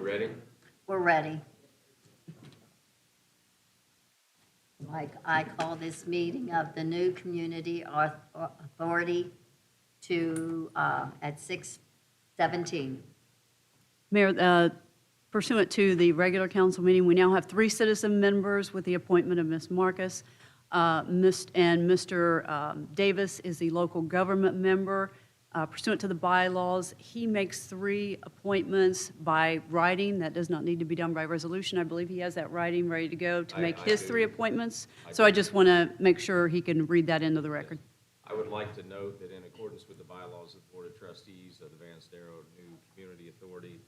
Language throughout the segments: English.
ready? We're ready. Like, I call this meeting of the new Community Authority to, at 6:17. Mayor, pursuant to the regular council meeting, we now have 3 citizen members with the appointment of Ms. Marcus. And Mr. Davis is the local government member. Pursuant to the bylaws, he makes 3 appointments by writing. That does not need to be done by resolution. I believe he has that writing ready to go to make I his do. 3 appointments. I So I do. just want to make sure he can read that into the record. I would like to note that in accordance with the bylaws of the Board of Trustees of the Van Stero New Community Authority,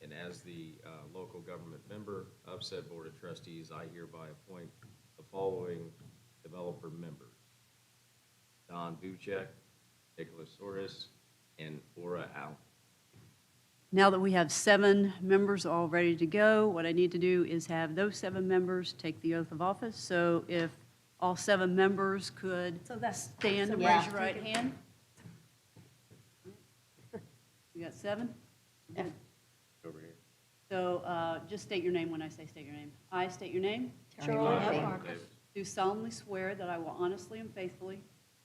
and as the local government member of said Board of Trustees, I hereby appoint the following developer members: Don Buchek, Nicholas Soris, and Ora Allen. Now that we have 7 members all ready to go, what I need to do is have those 7 members take the oath of office. So if all 7 members could stand and Yeah. raise your right hand. We got 7? Over here. So just state your name when I say state your name. I state your name. Shirley Davis. Do solemnly swear that I will honestly and faithfully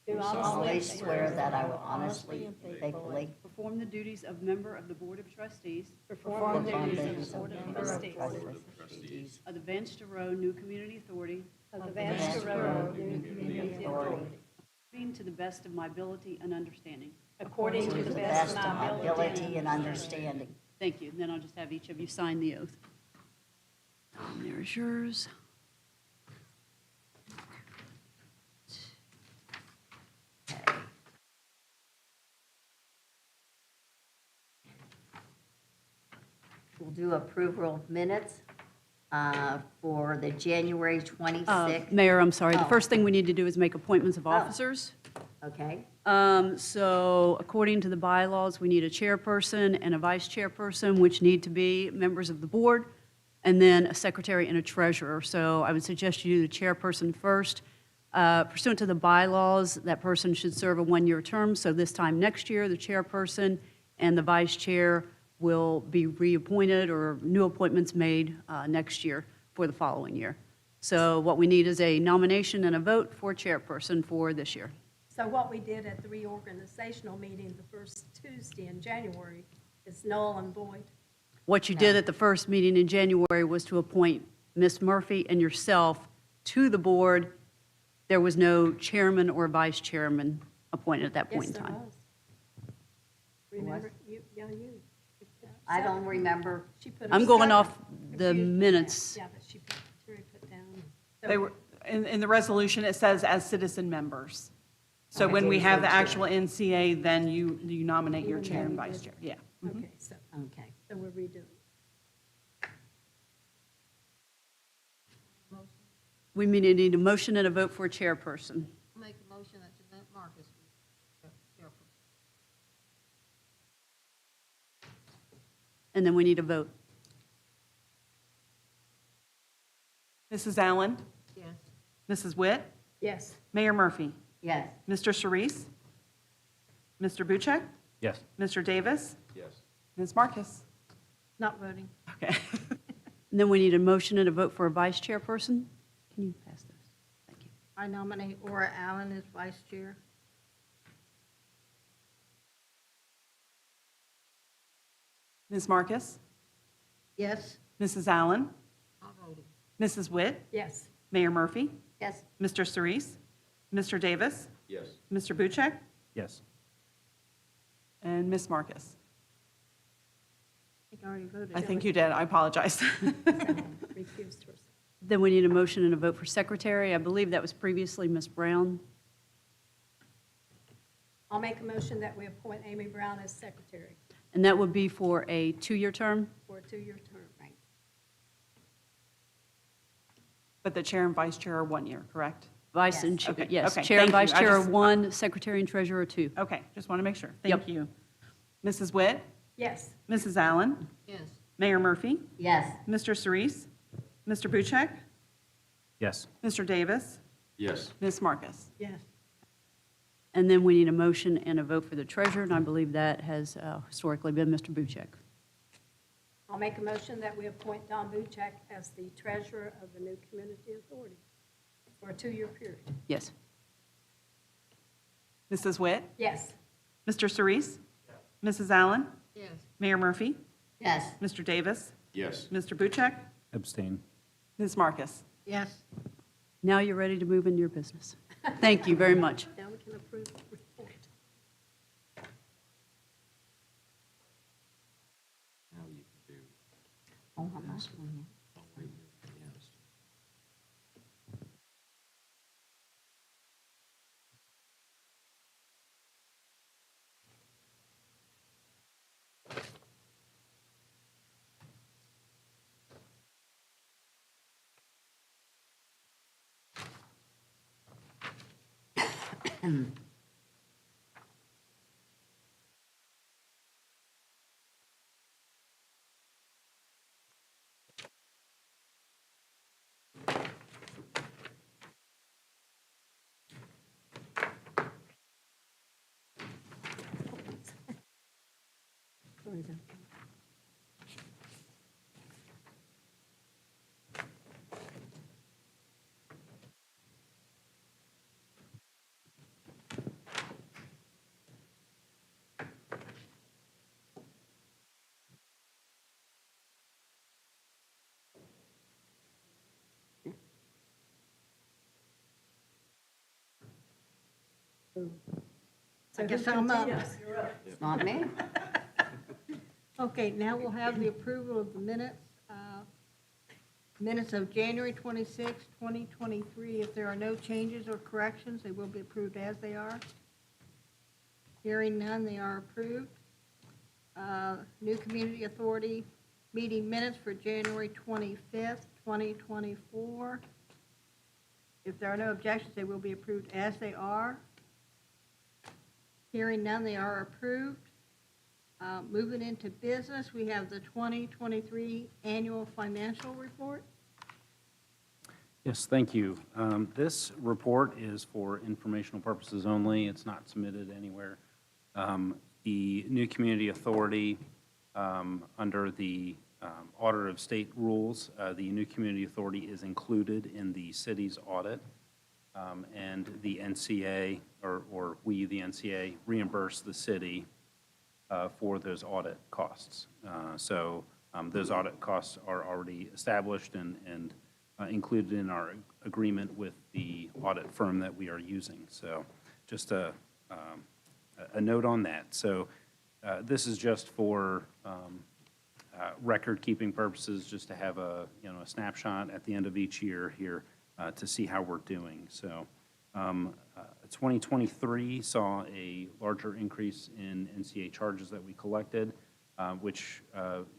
Do solemnly swear that I will honestly and faithfully perform the duties of member of the Board of Trustees perform the duties Trustees. of member of trustees of the Van Stero New Community Authority of the Van Stero New Community Authority according to the best of my ability and understanding. according to the best of my ability and understanding. Thank you. Then I'll just have each of you sign the oath. There's yours. We'll do approval of minutes for the January 26th. Mayor, I'm sorry. The Oh. first thing we need to do is make appointments of officers. Okay, So according to the bylaws, we need a chairperson and a vice chairperson, which need to be members of the board, and then a secretary and a treasurer. So I would suggest you do the chairperson first. Pursuant to the bylaws, that person should serve a 1-year term. So this time next year, the chairperson and the vice chair will be reappointed or new appointments made next year for the following year. So what we need is a nomination and a vote for chairperson for this year. So what we did at the reorganizational meeting the first Tuesday in January is null and void. What you did at the first meeting in January was to appoint Ms. Murphy and yourself to the board. There was no chairman or vice chairman appointed at that point in Yes, there time. was. Remember, you. I don't remember. She put her I'm going second. off the Confused me. minutes. Yeah, but Terry put down. So They were, in the resolution, it says as citizen members. So when we have the actual NCA, then you nominate your chair and vice chair, yeah. Okay, so Okay. we're redoing. We need a motion and a vote for a chairperson. Make a motion that Jeanette Marcus be chairperson. And then we need a vote. Mrs. Allen, Yes. Mrs. Witt, Yes, Mayor Murphy, Yes, Mr. Sharice, Mr. Buchek, Yes. Mr. Davis, Yes. Ms. Marcus. not voting. Okay. And then we need a motion and a vote for a vice chairperson. Can you pass those? Thank you. I nominate Ora Allen as vice chair. Ms. Marcus, Yes. Mrs. Allen, Not voting. Mrs. Witt, Yes, Mayor Murphy, yes, Mr. Sharice, Mr. Davis, Yes. Mr. Buchek, Yes. and Ms. Marcus. I think I already voted. I think you did, I apologize. recused herself. Then we need a motion and a vote for secretary. I believe that was previously Ms. Brown. I'll make a motion that we appoint Amy Brown as secretary And that would be for a 2-year term. for a 2-year term. right. But the chair and vice chair are 1 year, correct? Vice and, Yes. Okay, yes, okay, chair and thank vice you. I chair are just- 1, secretary and treasurer are 2. Okay, just want to make sure. Yep. Thank you. Mrs. Witt, Yes, Mrs. Allen, Yes. Mayor Murphy, Yes, Mr. Sharice, Mr. Buchek, Yes. Mr. Davis, Yes. Ms. Marcus. yes. And then we need a motion and a vote for the treasurer, and I believe that has historically been Mr. Buchek. I'll make a motion that we appoint Don Buchek as the treasurer of the new community authority for a 2-year period. Yes. Mrs. Witt? Yes. Mr. Cerise? Mrs. Allen? Yes. Mayor Murphy? Yes. Mr. Davis? Yes. Mr. Buchek? Abstain. Ms. Marcus? Yes. Now you're ready to move into your business. Thank you very much. Now we can approve the report. Now you can do. Oh, I'm not doing it. Yes. Sorry about that. I guess I'm up. It's not me. Okay, now we'll have the approval of the minutes. Minutes of January 26, 2023. If there are no changes or corrections, they will be approved as they are. Hearing none, they are approved. New Community Authority meeting minutes for January 25th, 2024. If there are no objections, they will be approved as they are. Hearing none, they are approved. Moving into business, we have the 2023 Annual Financial Report. Yes, thank you. This report is for informational purposes only. It's not submitted anywhere. The New Community Authority, under the Auditor of State rules, the New Community Authority is included in the city's audit. And the NCA, or we, the NCA, reimburse the city for those audit costs. So those audit costs are already established and included in our agreement with the audit firm that we are using. So just a note on that. So this is just for record-keeping purposes, just to have a snapshot at the end of each year here to see how we're doing. So 2023 saw a larger increase in NCA charges that we collected, which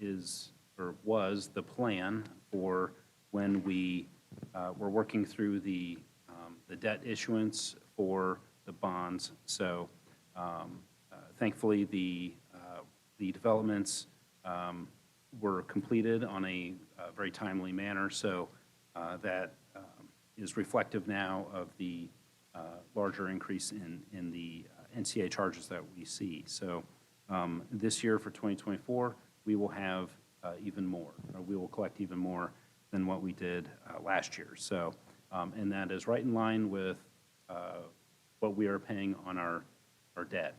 is or was the plan for when we were working through the debt issuance for the bonds. So thankfully, the developments were completed on a very timely manner. So that is reflective now of the larger increase in the NCA charges that we see. So this year for 2024, we will have even more, or we will collect even more than what we did last year. So, and that is right in line with what we are paying on our debt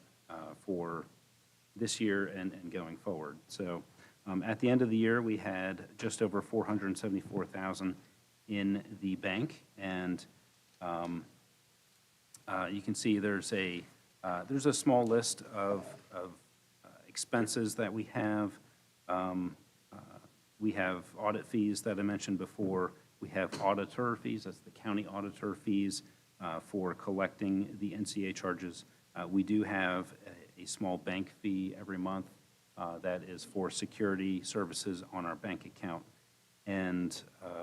for this year and going forward. So at the end of the year, we had just over $474,000 in the bank, and you can see there's a small list of expenses that we have. We have audit fees that I mentioned before. We have auditor fees, that's the county auditor fees for collecting the NCA charges. We do have a small bank fee every month that is for security services on our bank account. And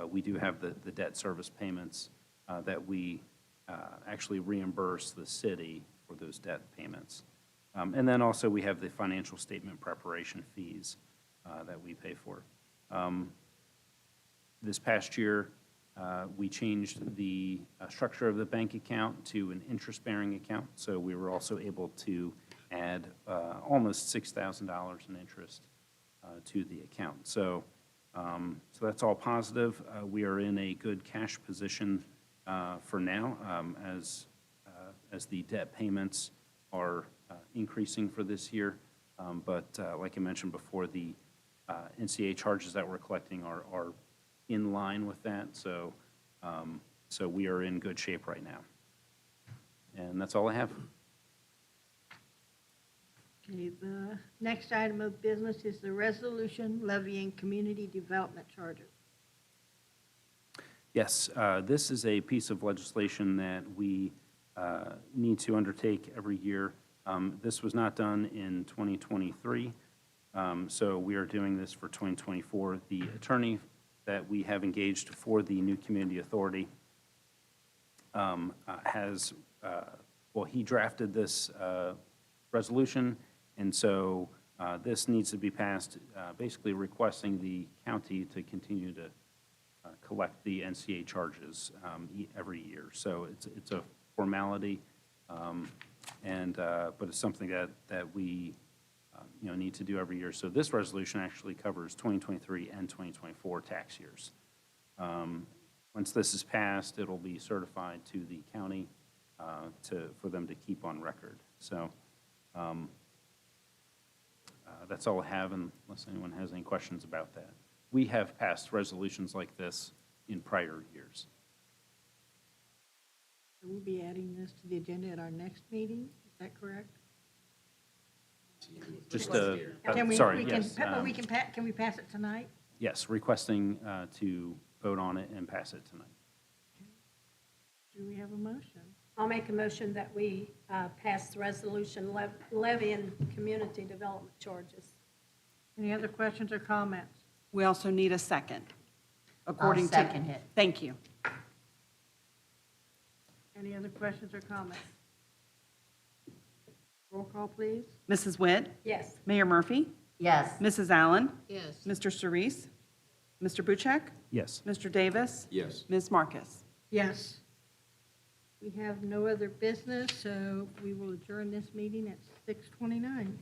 we do have the debt service payments that we actually reimburse the city for those debt payments. And then also we have the financial statement preparation fees that we pay for. This past year, we changed the structure of the bank account to an interest-bearing account, so we were also able to add almost $6,000 in interest to the account. So that's all positive. We are in a good cash position for now as the debt payments are increasing for this year. But like I mentioned before, the NCA charges that we're collecting are in line with that. So we are in good shape right now. And that's all I have. Okay, the next item of business is the resolution levying community development charges. Yes, this is a piece of legislation that we need to undertake every year. This was not done in 2023, so we are doing this for 2024. The attorney that we have engaged for the new community authority he drafted this resolution, and so this needs to be passed, basically requesting the county to continue to collect the NCA charges every year. So it's a formality, but it's something that we need to do every year. So this resolution actually covers 2023 and 2024 tax years. Once this is passed, it'll be certified to the county for them to keep on record. So that's all I have, unless anyone has any questions about that. We have passed resolutions like this in prior years. We'll be adding this to the agenda at our next meeting, is that correct? Just, Can we, sorry, we can, yes. can we pass it tonight? Yes, requesting to vote on it and pass it tonight. Do we have a motion? I'll make a motion that we pass the resolution levying community development charges. Any other questions or comments? We also need a second. I'll According to. second it. Thank you. Any other questions or comments? Roll call, please. Mrs. Witt? Yes. Mayor Murphy? Yes. Mrs. Allen? Yes. Mr. Cerise? Mr. Buchek? Yes. Mr. Davis? Yes. Ms. Marcus? Yes. We have no other business, so we will adjourn this meeting at 6:29.